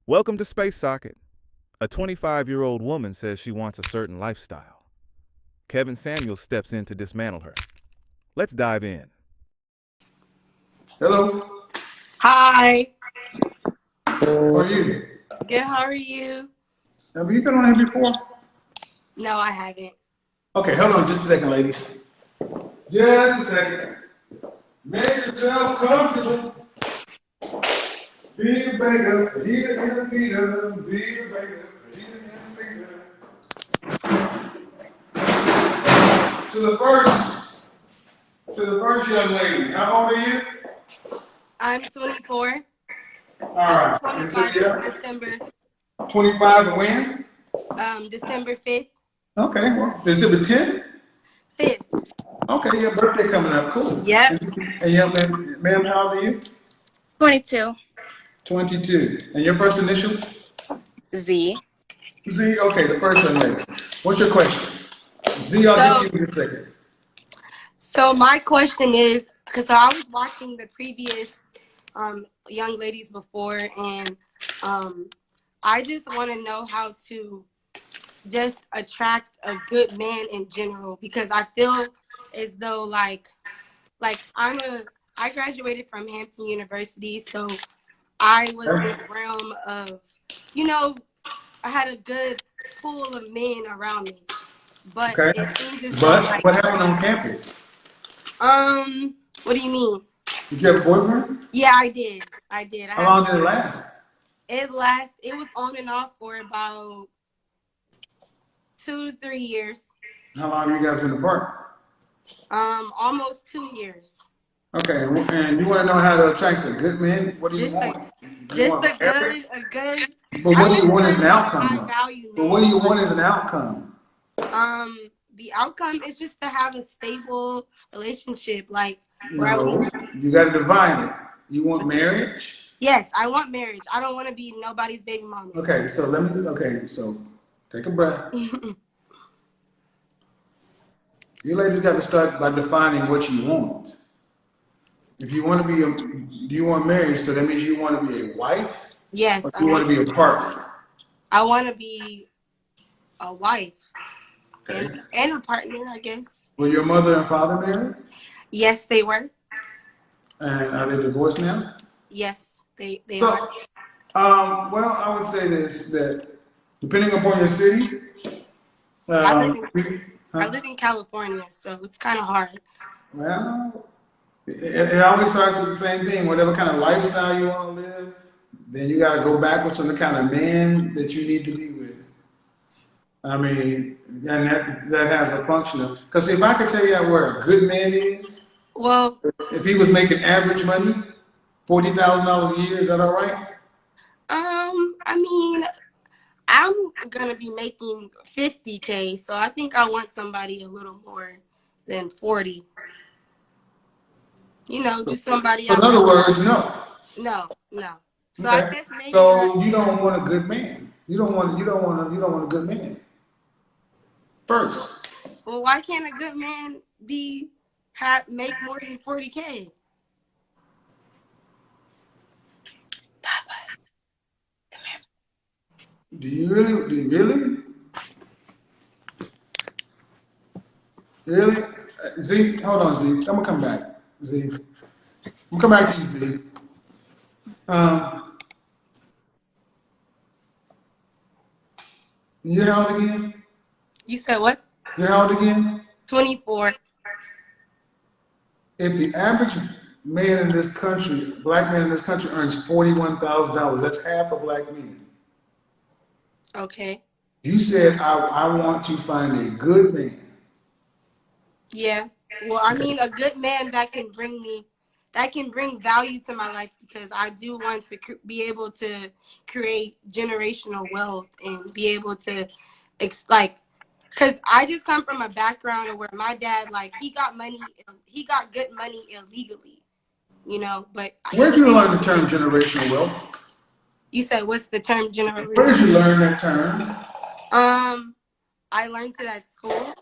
Welcome to Space Socket. A 25-year-old woman says she wants a certain lifestyle. Kevin Samuels steps in to dismantle her. Let's dive in. Hello. Hi. How are you? Good. How are you? Have you been on here before? No, I haven't. Okay, hold on just a second, ladies. Just a second. Make yourself comfortable. Be the baker, be the leader, be the baker, be the leader. To the first young lady. How old are you? I'm 24. All I'll be right. 25 this December. 25 and when? December 5th. Okay, well, December 10th? 5th. Okay, your birthday coming up. Cool. Yep. And young ma'am, how old are you? 22. 22. And your first initial? Z. Z, okay, the first one, lady. What's your question? Z, I'll just give you a second. So my question is, because I was watching the previous young ladies before, and I just want to know how to just attract a good man in general, because I feel as though like I graduated from Hampton University, so I was in the realm of, I had a good pool of men around me. But Okay. it seems as though But what happened on campus? what do you mean? Did you have a boyfriend? Yeah, I did. How long did it last? It was on and off for about 2 to 3 years. How long have you guys been apart? Almost 2 years. Okay, and you want to know how to attract a good man? What do you Just want? a good. But what do you want as an high outcome? value But man. what do you want as an outcome? The outcome is just to have a stable relationship, like No, you got to divide it. You want marriage? Yes, I want marriage. I don't want to be nobody's baby mama. Okay, so so take a breath. You ladies got to start by defining what you want. If you want to be do you want marriage? So that means you want to be a wife? Yes, Or do you want to be a partner? I want to be a wife. Okay. And a partner, I guess. Were your mother and father married? Yes, they were. And are they divorced now? Yes, they are. Well, I would say this, that depending upon your city, I live in California, so it's kind of hard. well, it always starts with the same thing. Whatever kind of lifestyle you want to live, then you got to go backwards on the kind of man that you need to be with. I mean, and that has a function of, because if I could tell you where a good man is, Well, if he was making average money, $40,000 a year, is that all right? I mean, I'm gonna be making 50K, so I think I want somebody a little more than 40. Just somebody. So in other words, no. No. So Okay. I guess maybe. So you don't want a good man. You don't want a good man. First. Well, why can't a good man make more than 40K? Papa, come here. Do you really? Do you really? Really? Z, hold on, Z. I'm gonna come back. Z. I'm gonna come back to you, Z. You're how old again? You said what? You're how old again? 24. If the average man in this country, black man in this country, earns $41,000, that's half a black man. Okay. You said I want to find a good man. Yeah. Well, I mean, a good man that can bring value to my life, because I do want to be able to create generational wealth and be able to, because I just come from a background of where my dad, he got good money illegally, but. Where'd you learn the term generational wealth? You said, what's the term generational? Where did you learn that term? I learned it at school.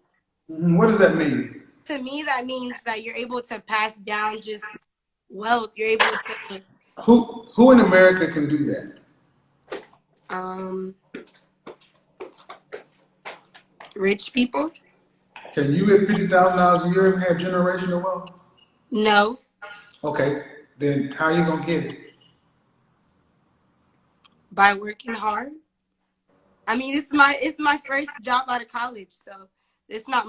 What does that mean? To me, that means that you're able to pass down just wealth. You're able to. Who in America can do that? Rich people? Can you get $50,000 a year and have generational wealth? No. Okay, then how you gonna get it? By working hard. I mean, it's my first job out of college, so it's not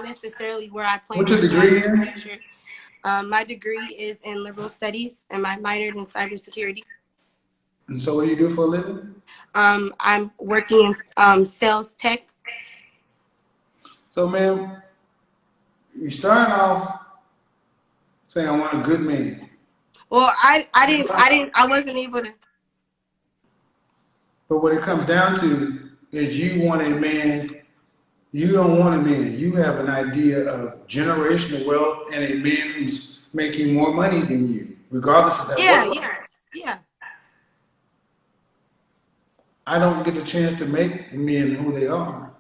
necessarily where I plan What's your on going degree in the in? future. My degree is in liberal studies, and my minored in cybersecurity. And so what do you do for a living? I'm working in sales tech. So, ma'am, you start off saying, I want a good man. Well, I wasn't able to. But what it comes down to is you want a man, you don't want a man. You have an idea of generational wealth and a man who's making more money than you, regardless of that Yeah, work. yeah. I don't get the chance to make men who they are.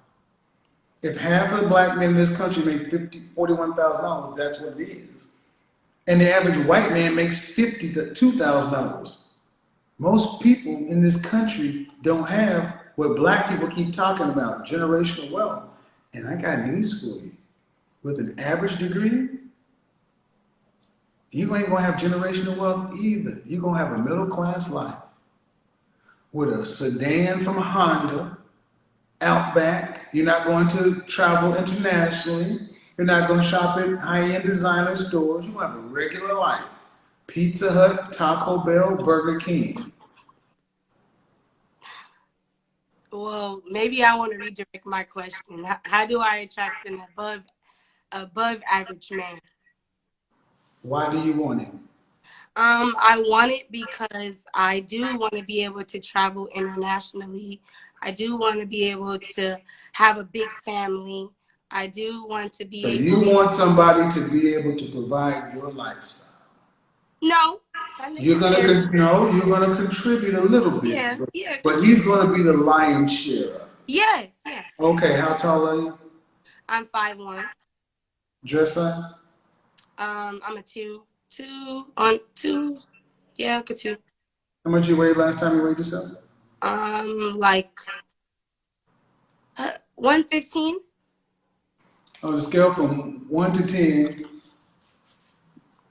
If half of the black men in this country make $41,000, that's what it is. And the average white man makes $52,000. Most people in this country don't have what black people keep talking about, generational wealth. And I got news for you. With an average degree, you ain't gonna have generational wealth either. You're gonna have a middle class life with a sedan from Honda, Outback. You're not going to travel internationally. You're not going to shop at high-end designer stores. You have a regular life. Pizza Hut, Taco Bell, Burger King. Well, maybe I want to redirect my question. How do I attract an above average man? Why do you want it? I want it because I do want to be able to travel internationally. I do want to be able to have a big family. I do want to So be you able. want somebody to be able to provide your lifestyle. No, not You're necessarily. you're gonna contribute a little bit, Yeah, yeah, but he's gonna be the lion's share of it. yes. Okay, how tall are you? I'm 5'1". Dress size? I'm a two. Yeah, like a 2. How much you weighed last time you weighed yourself? Like 115. On a scale from 1 to 10,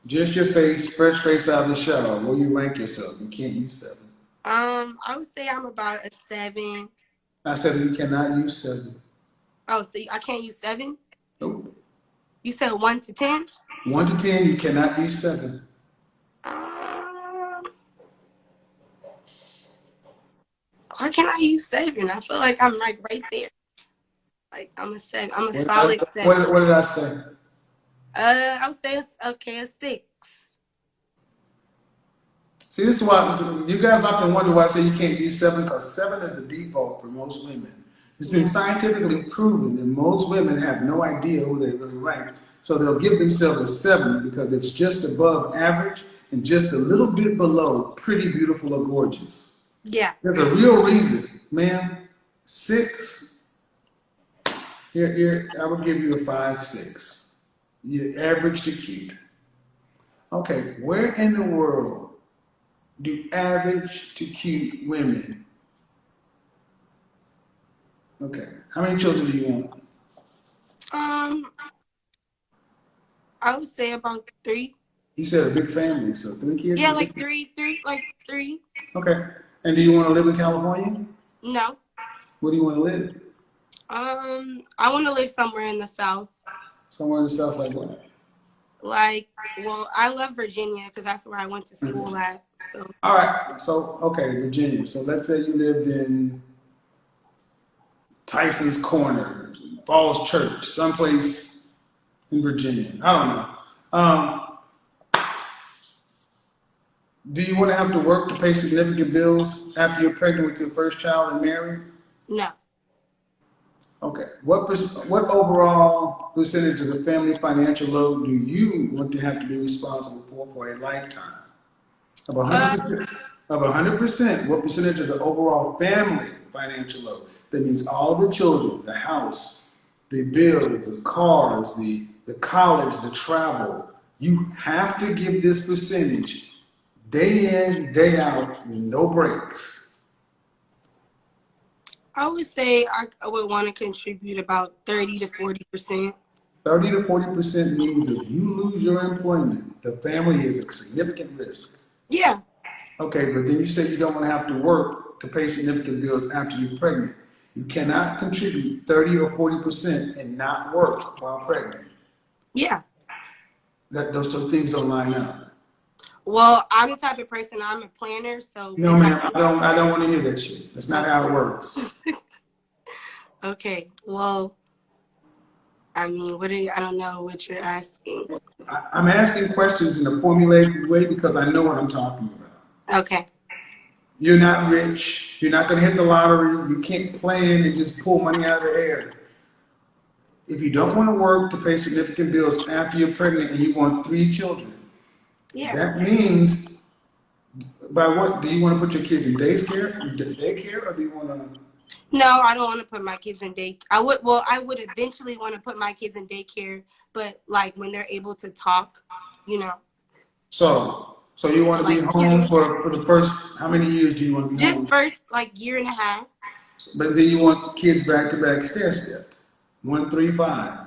just your face, fresh face out of the shower, where you rank yourself? You can't use 7. I would say I'm about a 7. I said you cannot use 7. Oh, so I can't use 7? Nope. You said 1 to 10? 1 to 10, you cannot use 7. Why can't I use 7? I feel like I'm like right there. Like I'm a 7. I'm a What, solid 7. what did I say? I would say a 6. See, this is why you guys often wonder why I say you can't use 7, because 7 is the default for most women. It's been Yeah. scientifically proven that most women have no idea who they really rank. So they'll give themselves a 7 because it's just above average and just a little bit below pretty, beautiful, or gorgeous. Yeah. There's a real reason, man. 6, here, I would give you a 5, 6. You're average to cute. Okay, where in the world do average to cute women? Okay, how many children do you want? I would say about 3. You said a big family, so 3 kids? Yeah, like 3, like 3. Okay, and do you want to live in California? No. Where do you want to live? I want to live somewhere in the South. Somewhere in the South, like what? Like, well, I love Virginia because that's where I went to school at. So. All right, so, okay, Virginia. So let's say you lived in Tyson's Corner, Falls Church, someplace in Virginia. I don't know. Do you want to have to work to pay significant bills after you're pregnant with your first child and married? No. Okay. What overall percentage of the family financial load do you want to have to be responsible for a lifetime? Of 100%, of 100%, what percentage of the overall family financial load? That means all the children, the house, the bill, the cars, the college, the travel. You have to give this percentage day in, day out, no breaks. I would say I would want to contribute about 30 to 40%. 30 to 40% means if you lose your employment, the family is a significant risk. Yeah. Okay, but then you say you don't want to have to work to pay significant bills after you're pregnant. You cannot contribute 30 or 40% and not work while pregnant. Yeah. Those two things don't line up. Well, I'm the type of person, I'm a planner, so No, maybe ma'am, I don't want to hear that shit. That's not how it works. Okay. Well, I mean, I don't know what you're asking. I'm asking questions in a formulated way because I know what I'm talking about. Okay. You're not rich. You're not going to hit the lottery. You can't plan and just pull money out of the air. If you don't want to work to pay significant bills after you're pregnant and you want 3 children, Yeah. that means, by what, do you want to put your kids in daycare, or do you want to? No, I don't want to put my kids in daycare. I would eventually want to put my kids in daycare, but like when they're able to talk, you know. So you want to be Like home 2. for the first, how many years do you want to be Just home? first like year and a half. But then you want kids back to back stair step, 1, 3, 5.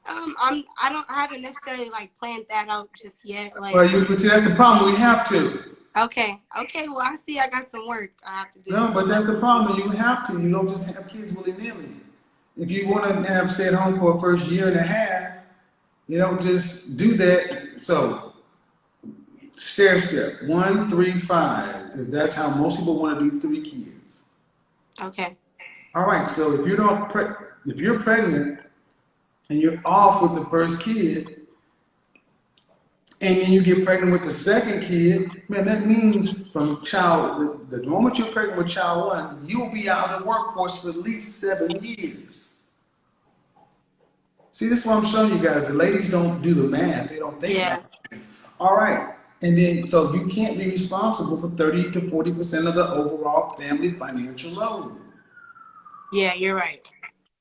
I haven't necessarily like planned that out just yet. Like, Well, you see, that's the problem. We have to. okay. Well, I see I got some work I have to do. No, but that's the problem. You have to. You don't just have kids willy nilly. If you want to have stay at home for a first year and a half, you don't just do that. So stair step, 1, 3, 5 is that's how most people want to do 3 kids. Okay. All right. So if you're pregnant and you're off with the first kid, and then you get pregnant with the second kid, man, that means the moment you're pregnant with child 1, you'll be out of the workforce for at least 7 years. See, this is what I'm showing you guys. The ladies don't do the math. They don't think about things. All right. And then, so you can't be responsible for 30 to 40% of the overall family financial load. Yeah, you're right.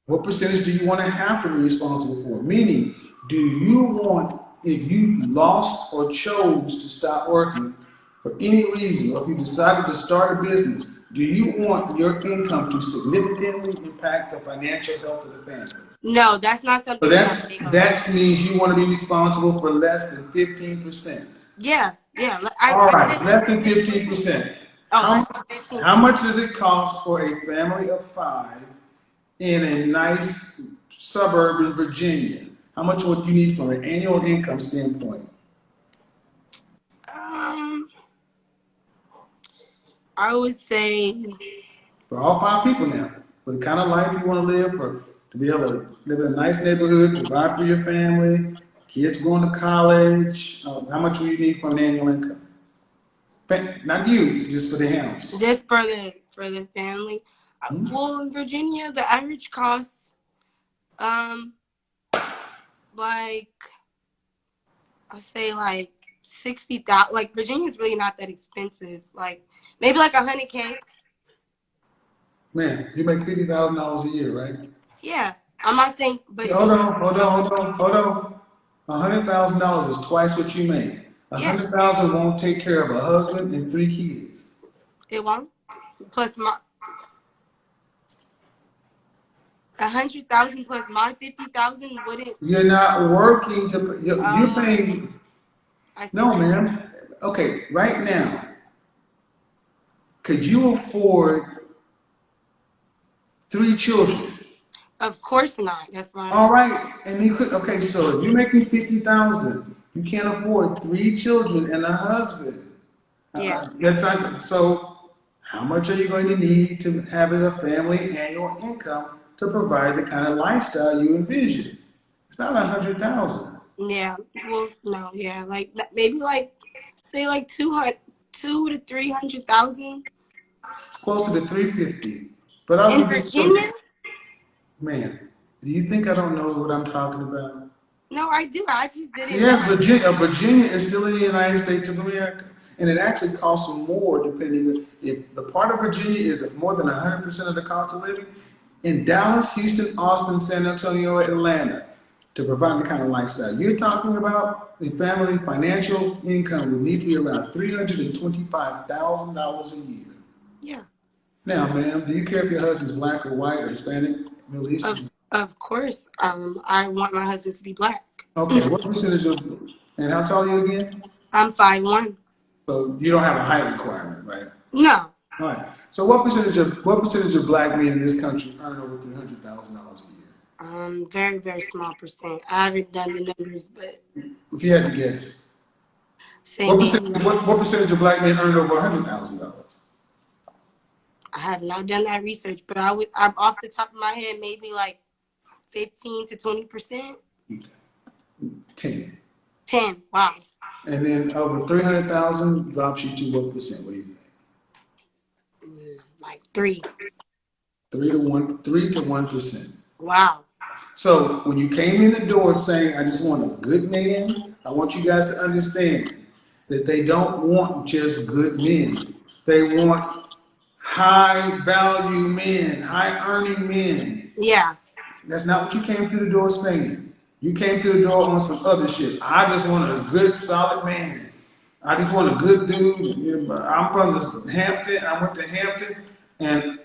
What percentage do you want to have to be responsible for? Meaning, do you want, if you lost or chose to stop working for any reason, or if you decided to start a business, do you want your income to significantly impact the financial health of the family? No, that's not So something that means you want to be responsible for less than 15%. Yeah. All right, less than 15%. Oh, less than 15%. How much does it cost for a family of 5 in a nice suburb in Virginia? How much would you need from an annual income standpoint? I would say For all 5 people now, for the kind of life you want to live, to be able to live in a nice neighborhood, provide for your family, kids going to college, how much will you need for an annual income? Not you, just for the house. just for the family. Well, in Virginia, the average cost, like I say, like 60,000. Like Virginia's really not that expensive. Like maybe like $100K. Man, you make $50,000 a year, right? Yeah, I'm not saying, but Hold on. $100,000 is twice what you make. $100,000 won't take care of a husband and 3 kids. It won't. Plus my 100,000 plus my 50,000 wouldn't. You're not working to. You're paying. No, ma'am. Okay, right now, could you afford 3 children? Of course not. That's why. All right, and you could. Okay, so if you're making 50,000, you can't afford 3 children and a husband. Yeah. That's not. So, how much are you going to need to have as a family annual income to provide the kind of lifestyle you envision? It's not 100,000. Yeah. Well, no. Yeah. Like maybe like say like 200 to 300,000. It's closer to 350. But I'll In Virginia? Man, do you think I don't know what I'm talking about? No, I do. I just didn't. Yes, Virginia is still in the United States of America, and it actually costs more depending if the part of Virginia is more than 100% of the cost of living. In Dallas, Houston, Austin, San Antonio, Atlanta, to provide the kind of lifestyle you're talking about, the family financial income would need to be around $325,000 a year. Yeah. Now, ma'am, do you care if your husband's black or white or Hispanic, Middle Eastern? Of course, I want my husband to be black. Okay, what percentage of, and how tall are you again? I'm 5'1". So you don't have a height requirement, right? No. All right. So what percentage of black men in this country earn over $300,000 a year? Very, very small percent. I haven't done the numbers, but If you had to guess, say what maybe. percentage, what percentage of black men earn over $100,000? I have not done that research, but I'm off the top of my head, maybe like 15 to 20%. 10. 10. Wow. And then over 300,000 drops you to what percent? What do you think? Like 3. 3 to 1%. Wow. So when you came in the door saying, I just want a good man, I want you guys to understand that they don't want just good men. They want high value men, high earning men. Yeah. That's not what you came through the door saying. You came through the door on some other shit. I just want a good, solid man. I just want a good dude. I'm from the Hampton. I went to Hampton, and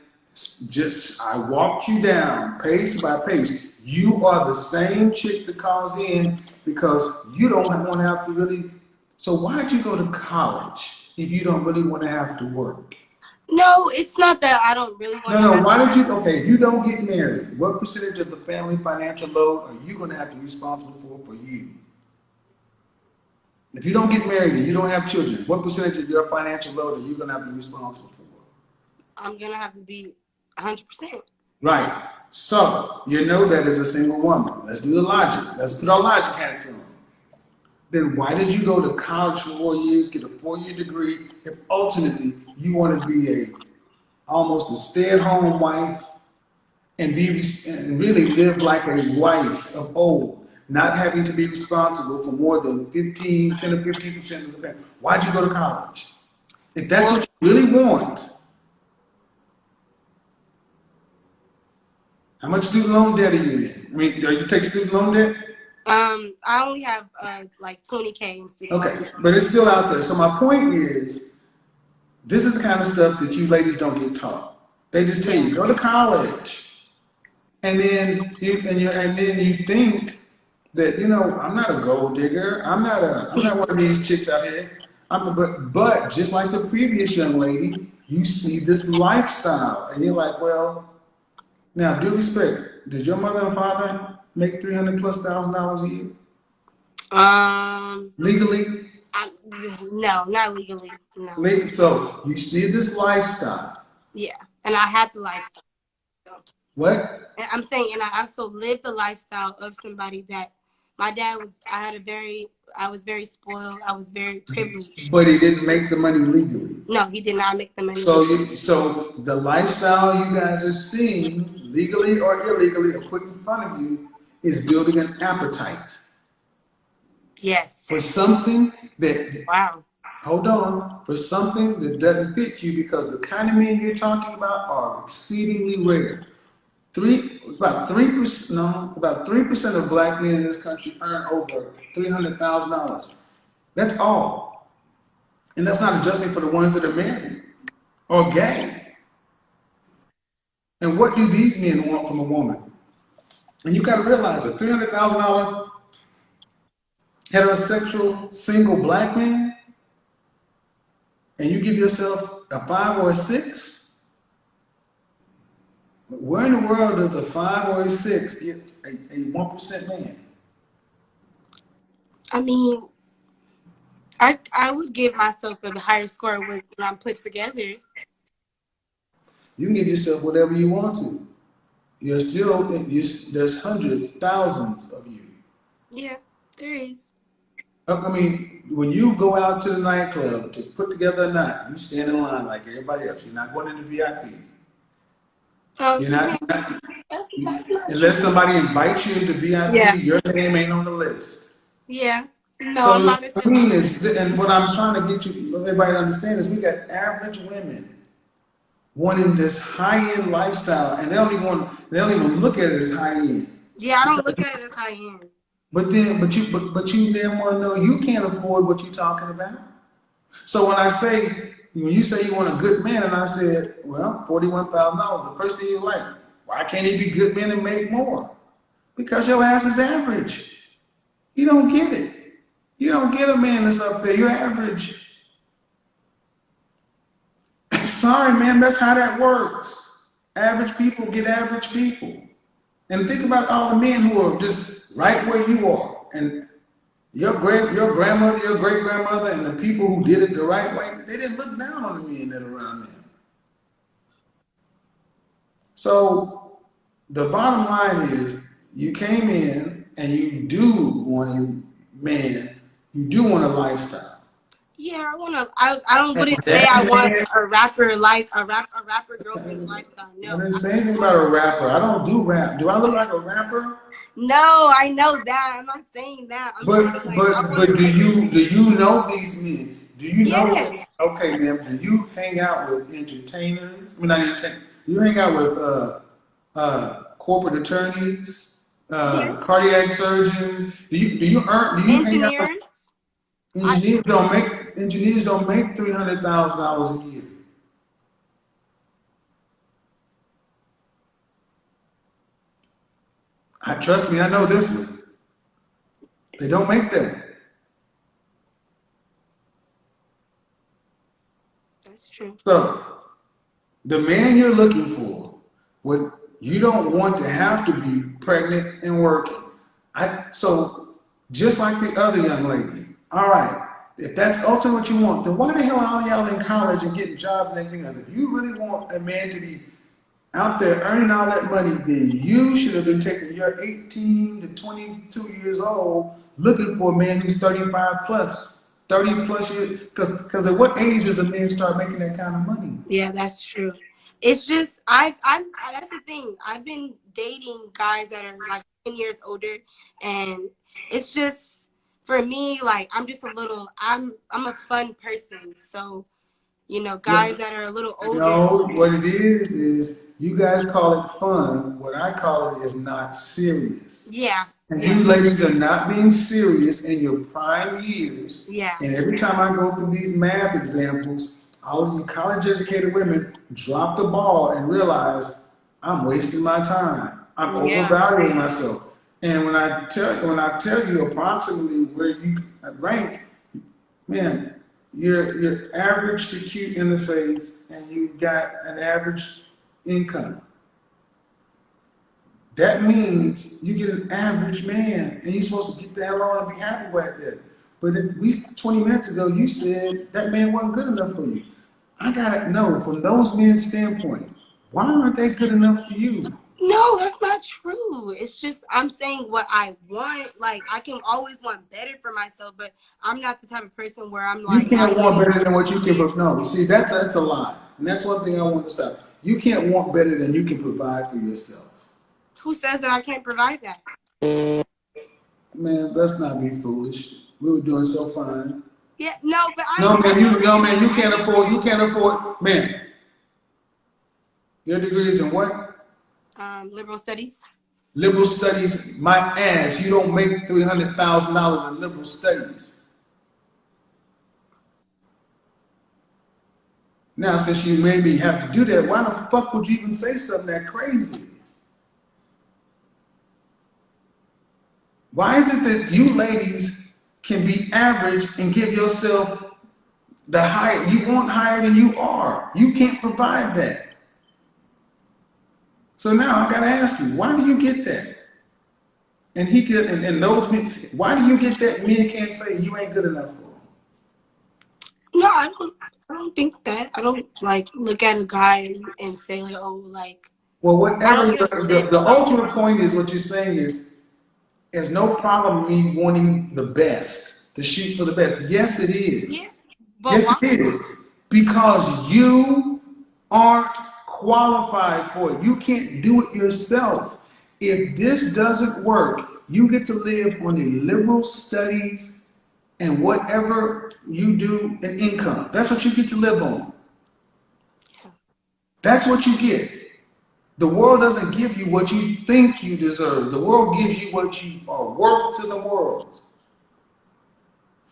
I walked you down pace by pace. You are the same chick that calls in because you don't want to have to really. So why'd you go to college if you don't really want to have to work? No, it's not that I don't really want to. No. Why did you? Okay, if you don't get married, what percentage of the family financial load are you going to have to be responsible for you? If you don't get married and you don't have children, what percentage of your financial load are you going to have to be responsible for? I'm going to have to be 100%. Right. So, you know that as a single woman. Let's do the logic. Let's put our logic hats on. Then why did you go to college for 4 years, get a 4-year degree, if ultimately you want to be almost a stay-at-home wife and really live like a wife of old, not having to be responsible for more than 10 to 15% of the family? Why'd you go to college? If that's what you really want, how much student loan debt are you in? I mean, do you take student loan debt? I only have like 20K in student loan. Okay, but it's still out there. So my point is, this is the kind of stuff that you ladies don't get taught. They just tell you, go to college. And then you think that, I'm not a gold digger. I'm not one of these chicks out here. But just like the previous young lady, you see this lifestyle and you're like, well, now due respect, did your mother and father make $300,000+ a year? Legally? No, not legally. No. So you see this lifestyle. Yeah, and I had the lifestyle. What? And I'm saying, and I also lived the lifestyle of somebody that my dad was. I was very spoiled. I was very privileged. But he didn't make the money legally. No, he did not make the money. So the lifestyle you guys are seeing, legally or illegally, or put in front of you, is building an appetite. Yes. For something that. Wow. Hold on. For something that doesn't fit you, because the kind of men you're talking about are exceedingly rare. About 3% of black men in this country earn over $300,000. That's all. And that's not adjusting for the ones that are married or gay. And what do these men want from a woman? And you got to realize a $300,000 heterosexual single black man, and you give yourself a 5 or a 6. Where in the world does a 5 or a 6 get a 1% man? I mean, I would give myself a higher score when I'm put together. You can give yourself whatever you want to. There's hundreds, thousands of you. Yeah, there is. I mean, when you go out to the nightclub to put together a night, you stand in line like everybody else. You're not going into VIP. You're not unless somebody invites you into VIP, your name ain't on the list. Yeah. No, so I'm not what I mean is, and what I'm trying to get everybody to understand is, we got average women wanting this high-end lifestyle, and they don't even look at it as high-end. Yeah, I don't look at it as high-end. But you then want to know you can't afford what you're talking about. So when I say when you say you want a good man, and I said, well, $41,000. The first thing you like, why can't he be good men and make more? Because your ass is average. You don't get it. You don't get a man that's up there. You're average. Sorry, man, that's how that works. Average people get average people. And think about all the men who are just right where you are. And your grandmother, your great grandmother, and the people who did it the right way, they didn't look down on the men that are around them. So the bottom line is, you came in and you do want a man, you do want a lifestyle. Yeah, I don't And wouldn't say I that want man, a rapper life, a rapper girlfriend's lifestyle. I No, didn't say anything about a rapper. I don't do rap. Do I look like a rapper? no, I know that. I'm not saying that. I'm saying But like I but want but to take. do you know these men? Do you know? Yes, Okay, ma'am. Do you hang out with entertainers? I mean, not entertainers. Do you hang out with corporate attorneys, yes. cardiac surgeons? Do you hang out with Engineers. I engineers? Engineers don't make $300,000 a year. Trust me, I know this one. They don't make that. that's true. So the man you're looking for, what you don't want to have to be pregnant and working. So just like the other young lady, all right, if that's ultimately what you want, then why the hell are all y'all in college and getting jobs and everything else? If you really want a man to be out there earning all that money, then you should have been taking your 18 to 22 years old looking for a man who's 35 plus, 30 plus years. Because at what age does a man start making that kind of money? Yeah, that's true. It's just that's the thing. I've been dating guys that are like 10 years older, and it's just for me like I'm a fun person. So, guys What, that are a little older. no, what it is you guys call it fun. What I call it is not serious. Yeah, And yeah, you ladies are not being serious in your prime years. yeah. And every time I go through these math examples, all of you college educated women drop the ball and realize I'm wasting my time. I'm Yeah. overvaluing myself. And when I tell you approximately where you rank, man, you're average to cute in the face and you got an average income. That means you get an average man, and you're supposed to get the hell on and be happy with that. But 20 minutes ago, you said that man wasn't good enough for you. I gotta know from those men's standpoint, why aren't they good enough for you? No, that's not true. It's just I'm saying what I want. Like I can always want better for myself, but I'm not the type of person where I'm You like can't I want need. better than what you can. No, see, that's a lie, and that's one thing I want to stop. You can't want better than you can provide for yourself. Who says that I can't provide that? Man, let's not be foolish. We were doing so fine. Yeah, no, but No, man, you I can't get afford. where You can't afford, man. Your degree is in what? liberal studies. Liberal studies, my ass. You don't make $300,000 in liberal studies. Now, since you made me have to do that, why the fuck would you even say something that crazy? Why is it that you ladies can be average and give yourself the higher you want higher than you are? You can't provide that. So now I gotta ask you, why do you get that? And he could, and those men, why do you get that men can't say you ain't good enough for them? No, I don't think that. I don't like look at a guy and say like, oh, like Well, I whatever don't get upset the if I. ultimate point is, what you're saying is, there's no problem me wanting the best, to shoot for the best. Yes, it is. Yeah, but Yes, why? it is. Because you aren't qualified for it. You can't do it yourself. If this doesn't work, you get to live on the liberal studies and whatever you do in income. That's what you get to live on. Yeah. That's what you get. The world doesn't give you what you think you deserve. The world gives you what you are worth to the world.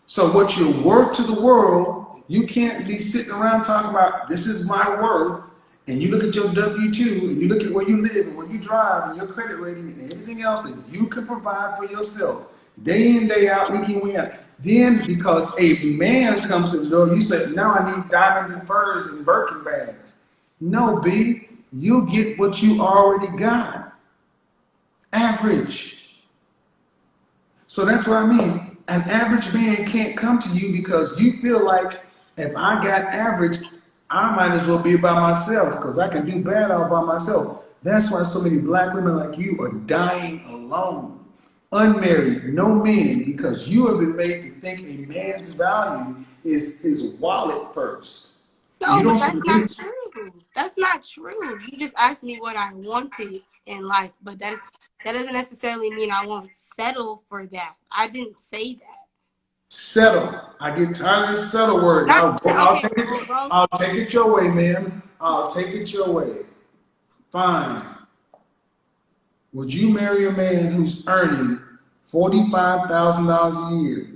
So what you're worth to the world, you can't be sitting around talking about this is my worth, and you look at your W-2 and you look at where you live and where you drive and your credit rating and everything else that you can provide for yourself, day in, day out, week in, week out. Then because a man comes to the door, you say, now I need diamonds and furs and Birkin bags. No, B, you get what you already got. Average. So that's what I mean. An average man can't come to you because you feel like if I got average, I might as well be by myself because I can do bad all by myself. That's why so many black women like you are dying alone, unmarried, no men, because you have been made to think a man's value is his wallet first. You No, don't but that's not submit. true. That's not true. You just asked me what I wanted in life, but that doesn't necessarily mean I won't settle for that. I didn't say that. Settle. I get tired of this settle word. I'll Okay, take it. well, wrong. I'll take it your way, ma'am. I'll take it your way. Fine. Would you marry a man who's earning $45,000 a year?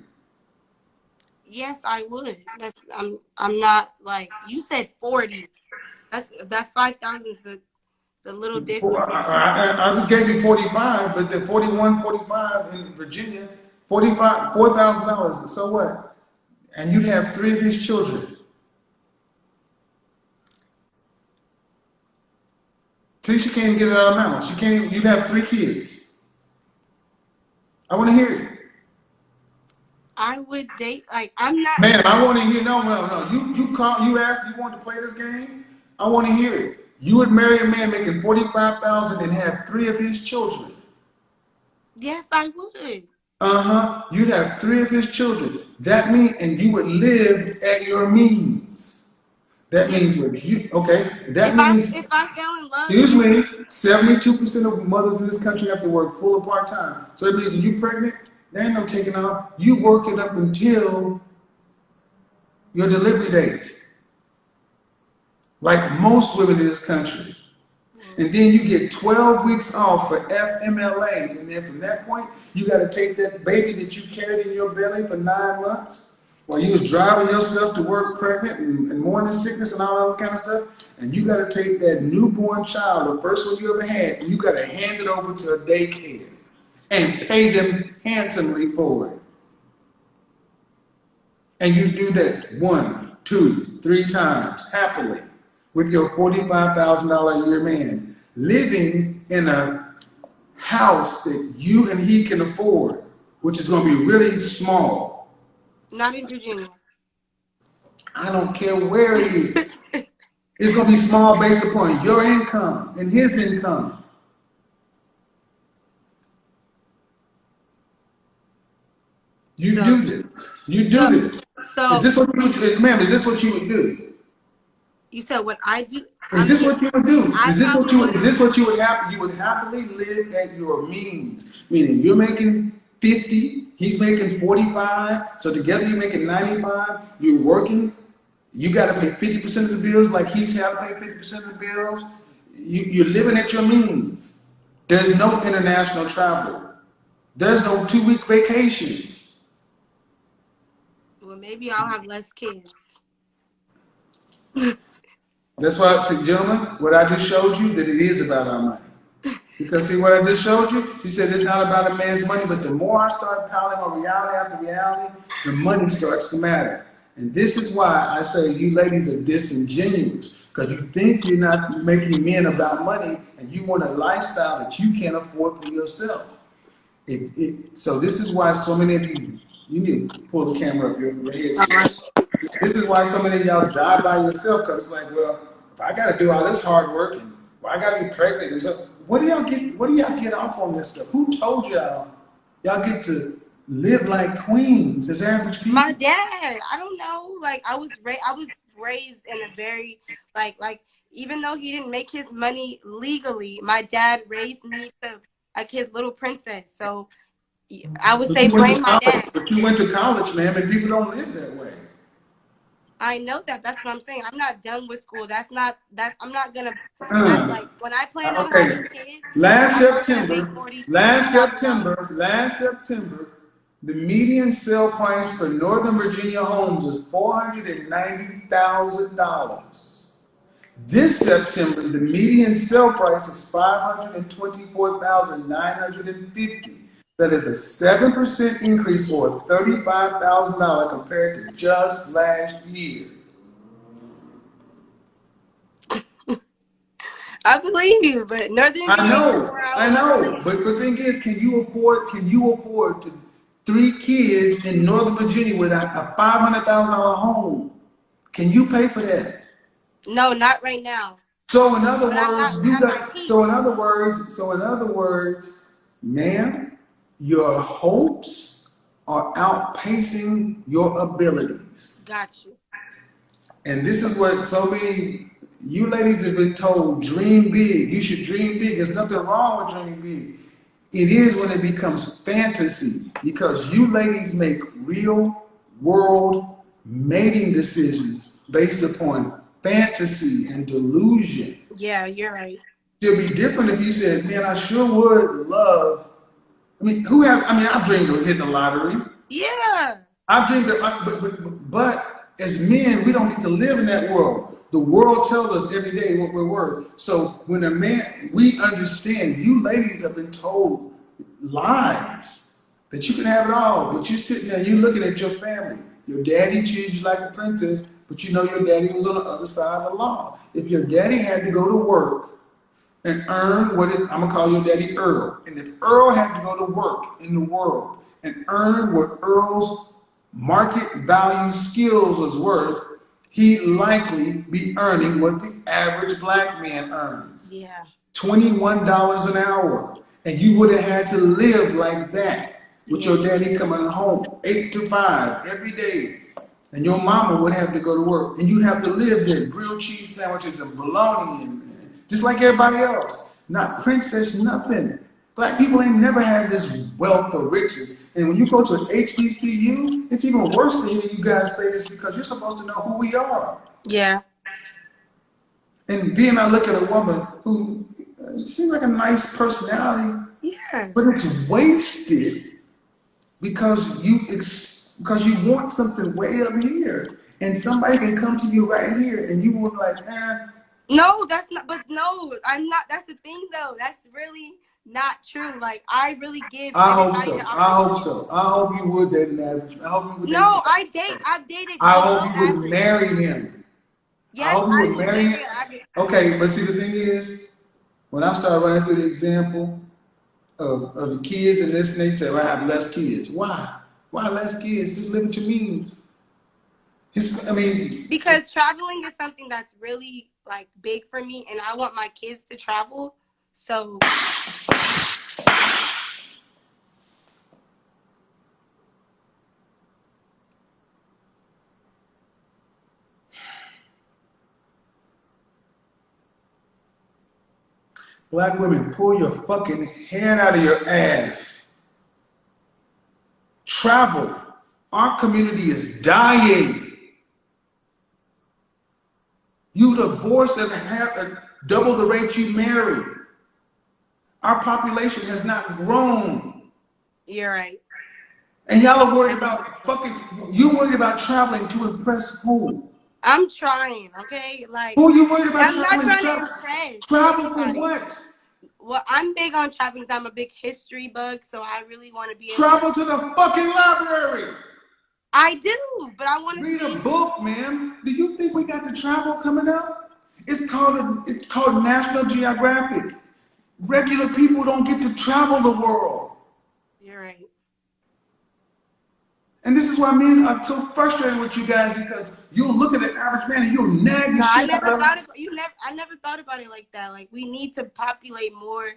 Yes, I would. I'm not like you said 40. That 5,000 is a little Well, different. I just gave you 45, but the 41, 45 in Virginia, 45, $4,000. So what? And you'd have 3 of his children. See, she can't even get it out of her mouth. She can't even, you'd have 3 kids. I want to hear it. I would date like I'm not. Man, I want to hear. No. You asked. You want to play this game? I want to hear it. You would marry a man making 45,000 and have 3 of his children. Yes, I would. You'd have 3 of his children. That means, and you would live at your means. That Yeah. means what you okay. That means. If I fell in love, Excuse me. 72% of mothers in this country have to work full or part time. So it means when you pregnant, there ain't no taking off. You work it up until your delivery date. Like most women in this country. And then you get 12 weeks off for FMLA. And then from that point, you got to take that baby that you carried in your belly for 9 months while you was driving yourself to work pregnant and morning sickness and all that kind of stuff. And you got to take that newborn child, the first one you ever had, and you got to hand it over to a daycare and pay them handsomely for it. And you do that 1, 2, 3 times happily with your $45,000 a year man, living in a house that you and he can afford, which is going to be really small. not in Virginia. I don't care where it is. It's going to be small based upon your income and his income. You do this. You do this. So Is this what you would, ma'am? Is this what you would do? you said what I do. Is this what you would do? I Is this what probably you would happen? You would happily live at your means, meaning you're making 50, he's making 45, so together you're making 95. You're working. You got to pay 50% of the bills, like he's had to pay 50% of the bills. You're living at your means. There's no international travel. There's no 2-week vacations. Well, maybe I'll have less kids. That's why I say, gentlemen, what I just showed you, that it is about our money. Because see what I just showed you? She said it's not about a man's money, but the more I start piling on reality after reality, the money starts to matter. And this is why I say you ladies are disingenuous, because you think you're not making men about money and you want a lifestyle that you can't afford for yourself. So this is why so many of you need to pull the camera up your head. This is why so many of y'all die by yourself, because it's like, well, if I got to do all this hard work, and I got to be pregnant and stuff, what do y'all get off on this stuff? Who told y'all get to live like queens as average people? My dad. I don't know. Like I was raised in a very like even though he didn't make his money legally, my dad raised me to like his little princess. So I would say blame my dad. But you went to college, man, and people don't live that way. I know that. That's what I'm saying. I'm not done with school. I'm not gonna like when I plan on having kids. Last I'm not gonna make September, $40,000. last September, The median sale price for Northern Virginia homes is $490,000. This September, the median sale price is $524,950. That is a 7% increase or $35,000 compared to just last year. I believe you, but Northern Virginia is where I want to live. But the thing is, can you afford to 3 kids in Northern Virginia with a $500,000 home? Can you pay for that? No, not right now. So in other But I'm not words, you at my got. peak. So in other words, ma'am, your hopes are outpacing your abilities. Got you. And this is what so many you ladies have been told: dream big. You should dream big. There's nothing wrong with dreaming big. It is when it becomes fantasy, because you ladies make real world mating decisions based upon fantasy and delusion. Yeah, you're right. It'd be different if you said, man, I sure would love. I've dreamed of hitting the lottery. Yeah. I've dreamed of, but as men, we don't get to live in that world. The world tells us every day what we're worth. So when a man, we understand, you ladies have been told lies that you can have it all, but you're sitting there, you're looking at your family. Your daddy treated you like a princess, but you know your daddy was on the other side of the law. If your daddy had to go to work and earn I'm gonna call your daddy Earl. And if Earl had to go to work in the world and earn what Earl's market value skills was worth, he'd likely be earning what the average black man earns. Yeah. $21 an hour. And you would have had to live like that with your daddy coming home 8 to 5 every day. And your mama would have to go to work. And you'd have to live there, grilled cheese sandwiches and bologna and just like everybody else. Not princess, nothing. Black people ain't never had this wealth or riches. And when you go to an HBCU, it's even worse to hear you guys say this, because you're supposed to know who we are. Yeah. And then I look at a woman who seems like a nice personality, Yeah. but it's wasted because you want something way up here, and somebody can come to you right here, and you will be like, No, that's not. But no, I'm not. That's the thing, though. That's really not true. Like, I really give everybody the opportunity. I hope you would date an average. I hope you would. No, I've dated I below hope you would average. marry him. Yes, I hope you I would will marry marry him. an average. Okay, but see, the thing is, when I started running through the example of the kids and this, and they say, well, I have less kids. Why? Why less kids? Just live at your means. Because traveling is something that's really like big for me, and I want my kids to travel. So black women, pull your fucking hand out of your ass. Travel. Our community is dying. You divorce and have double the rate you marry. Our population has not grown. you're right. And y'all are worried about you worried about traveling to impress who? I'm trying, okay? Like, Who are you worried about I'm traveling? not trying to impress Travel for anybody. what? Well, I'm big on traveling because I'm a big history buff, so I really want to be able Travel to the fucking library. I do, but I want to Read see. a book, man. Do you think we got the travel coming up? It's called National Geographic. Regular people don't get to travel the world. You're right. And this is why men are so frustrated with you guys, because you'll look at an average man and you'll nag the shit out of him. I never thought about it like that. Like, we need to populate more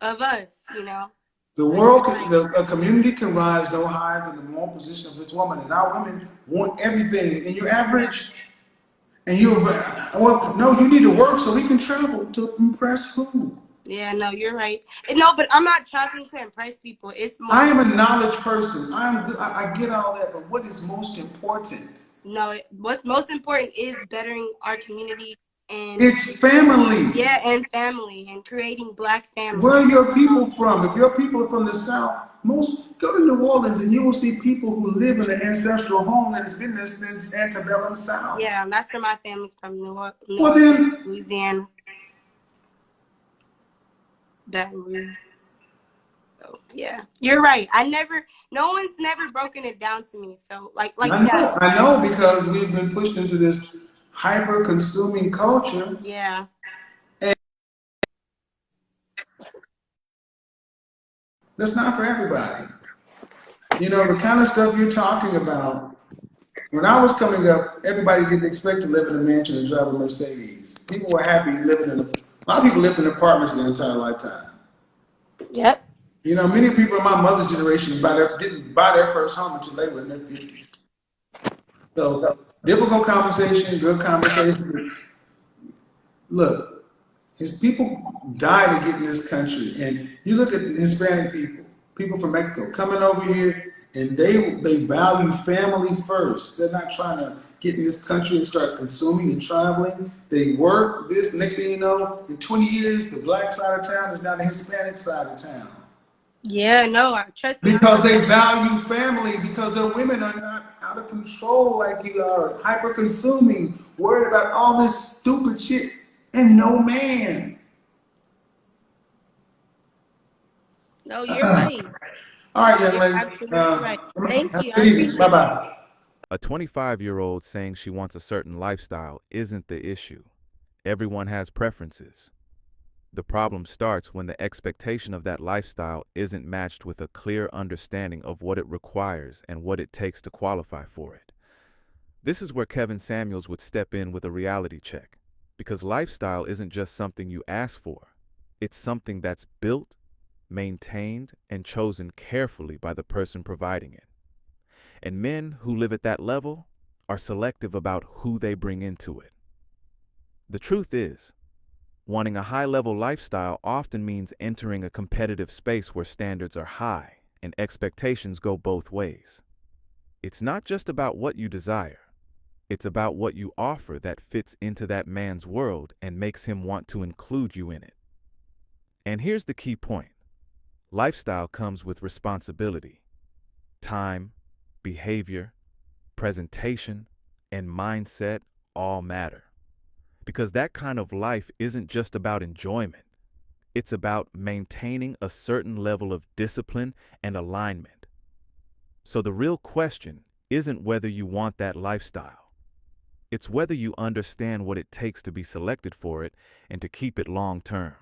of us, you know? The world, a community can rise no higher than the moral position of its woman. And our women want everything. And you're average. And no, you need to work so we can travel to impress who? Yeah, no, you're right. No, but I'm not traveling to impress people. It's more. I am a knowledge person. I get all that, but what is most important? No, what's most important is bettering our community and It's family. yeah, and family, and creating black families. Where are your people from? If your people are from the South, go to New Orleans and you will see people who live in an ancestral home that has been there since antebellum South. Yeah, and that's where my family's from, New Well then, Louisiana, Baton Rouge. So yeah, you're right. No one's never broken it down to me. So like that. I know because we've been pushed into this hyper-consuming culture. Yeah. That's not for everybody. You know, the kind of stuff you're talking about, when I was coming up, everybody didn't expect to live in a mansion and drive a Mercedes. People were happy living a lot of people lived in apartments their entire lifetime. Yep. You know, many people in my mother's generation didn't buy their first home until they were in their 50s. So, difficult conversation, good conversation. Look, his people die to get in this country. And you look at the Hispanic people, people from Mexico coming over here, and they value family first. They're not trying to get in this country and start consuming and traveling. They work this, next thing you know, in 20 years, the black side of town is now the Hispanic side of town. Yeah, no, trust me. Because they value family, because their women are not out of control like you are, hyper consuming, worried about all this stupid shit, and no man. No, you're right. All right, young You're lady. absolutely right. Thank Have you. a I good evening. appreciate Bye it. bye. A 25-year-old saying she wants a certain lifestyle isn't the issue. Everyone has preferences. The problem starts when the expectation of that lifestyle isn't matched with a clear understanding of what it requires and what it takes to qualify for it. This is where Kevin Samuels would step in with a reality check, because lifestyle isn't just something you ask for. It's something that's built, maintained, and chosen carefully by the person providing it. And men who live at that level are selective about who they bring into it. The truth is, wanting a high-level lifestyle often means entering a competitive space where standards are high and expectations go both ways. It's not just about what you desire. It's about what you offer that fits into that man's world and makes him want to include you in it. And here's the key point. Lifestyle comes with responsibility. Time, behavior, presentation, and mindset all matter. Because that kind of life isn't just about enjoyment. It's about maintaining a certain level of discipline and alignment. So the real question isn't whether you want that lifestyle. It's whether you understand what it takes to be selected for it and to keep it long term.